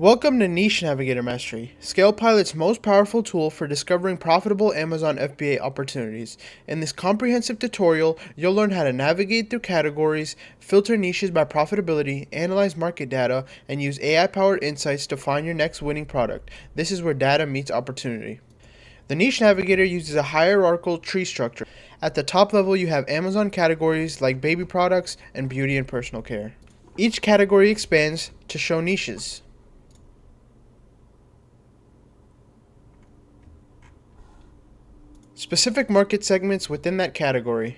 Welcome to Niche Navigator Mastery, ScalePilot's most powerful tool for discovering profitable Amazon FBA opportunities. In this comprehensive tutorial, you'll learn how to navigate through categories, filter niches by profitability, analyze market data, and use AI-powered insights to find your next winning product. This is where data meets opportunity. The Niche Navigator uses a hierarchical tree structure. At the top level, you have Amazon categories like baby products and beauty and personal care. Each category expands to show niches. Specific market segments within that category,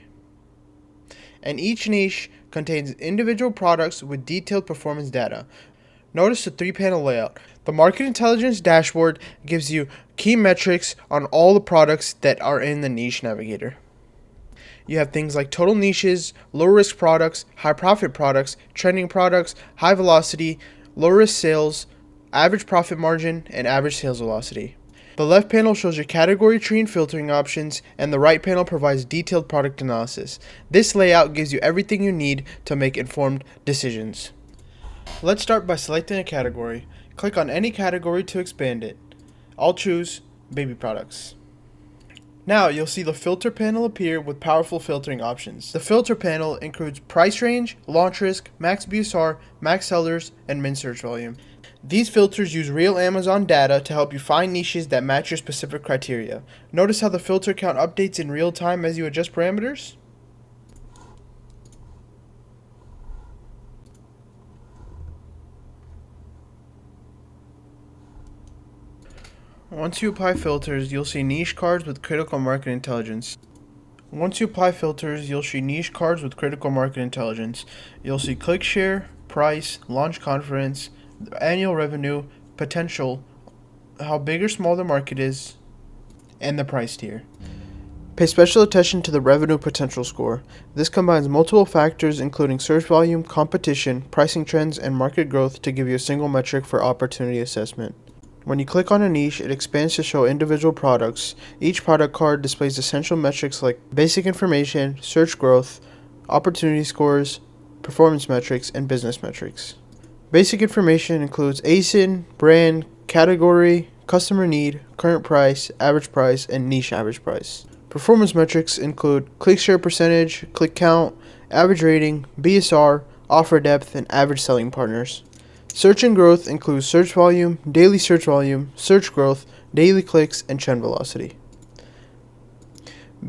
and each niche contains individual products with detailed performance data. Notice the three-panel layout. The Market Intelligence dashboard gives you key metrics on all the products that are in the Niche Navigator. You have things like total niches, low-risk products, high-profit products, trending products, high velocity, low-risk sales, average profit margin, and average sales velocity. The left panel shows your category tree and filtering options, and the right panel provides detailed product analysis. This layout gives you everything you need to make informed decisions. Let's start by selecting a category. Click on any category to expand it. I'll choose baby products. Now you'll see the filter panel appear with powerful filtering options. The filter panel includes price range, launch risk, max BSR, max sellers, and min search volume. These filters use real Amazon data to help you find niches that match your specific criteria. Notice how the filter count updates in real time as you adjust parameters? Once you apply filters, you'll see niche cards with critical market intelligence. You'll see click share, price, launch confidence, annual revenue, potential, how big or small the market is, and the price tier. Pay special attention to the revenue potential score. This combines multiple factors including search volume, competition, pricing trends, and market growth to give you a single metric for opportunity assessment. When you click on a niche, it expands to show individual products. Each product card displays essential metrics like basic information, search growth, opportunity scores, performance metrics, and business metrics. Basic information includes ASIN, brand, category, customer need, current price, and niche average price. Performance metrics include click share percentage, click count, average rating, BSR, offer depth, and average selling partners. Search and growth includes search volume, search growth, daily clicks, and trend velocity.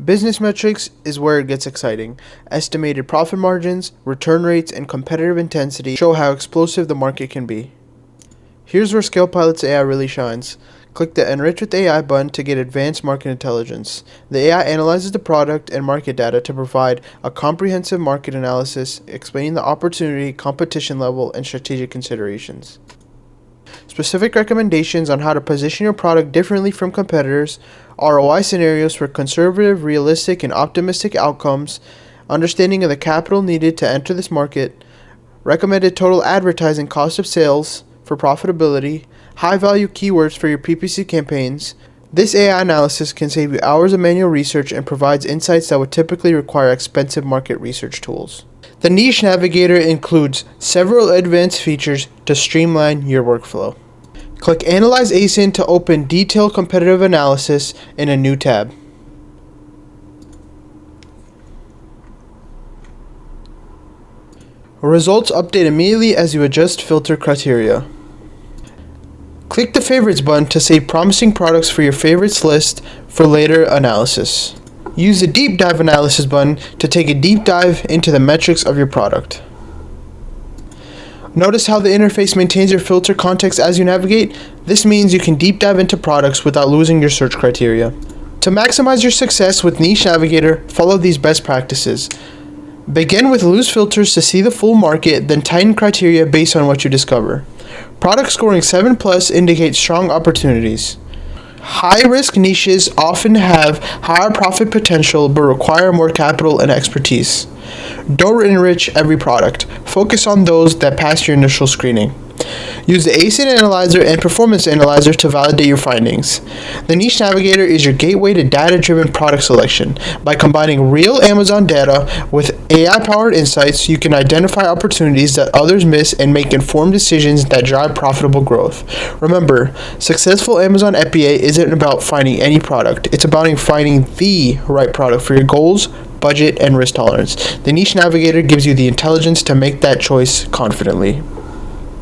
Business metrics is where it gets exciting. Estimated profit margins, return rates, and competitive intensity show how explosive the market can be. Here's where ScalePilot's AI really shines. Click the Enrich with AI button to get advanced market intelligence. The AI analyzes the product and market data to provide a comprehensive market analysis, explaining the opportunity, competition level, and strategic considerations. Specific recommendations on how to position your product differently from competitors, ROI scenarios for conservative, realistic, and optimistic outcomes, understanding of the capital needed to enter this market, recommended total advertising cost of sales for profitability, high-value keywords for your PPC campaigns. This AI analysis can save you hours of manual research and provides insights that would typically require expensive market research tools. The Niche Navigator includes several advanced features to streamline your workflow. Click Analyze ASIN to open Detailed Competitive Analysis in a new tab. Results update immediately as you adjust filter criteria. Click the Favorites button to save promising products for your favorites list for later analysis. Use the Deep Dive Analysis button to take a deep dive into the metrics of your product. Notice how the interface maintains your filter context as you navigate? This means you can deep dive into products without losing your search criteria. To maximize your success with Niche Navigator, follow these best practices. Begin with loose filters to see the full market, then tighten criteria based on what you discover. Product scoring 7+ indicates strong opportunities. High-risk niches often have higher profit potential but require more capital and expertise. Don't enrich every product. Focus on those that pass your initial screening. Use the ASIN Analyzer and Performance Analyzer to validate your findings. The Niche Navigator is your gateway to data-driven product selection. By combining real Amazon data with AI-powered insights, you can identify opportunities that others miss and make informed decisions that drive profitable growth. Remember, successful Amazon FBA isn't about finding any product. It's about finding the right product for your goals, budget, and risk tolerance. The Niche Navigator gives you the intelligence to make that choice confidently.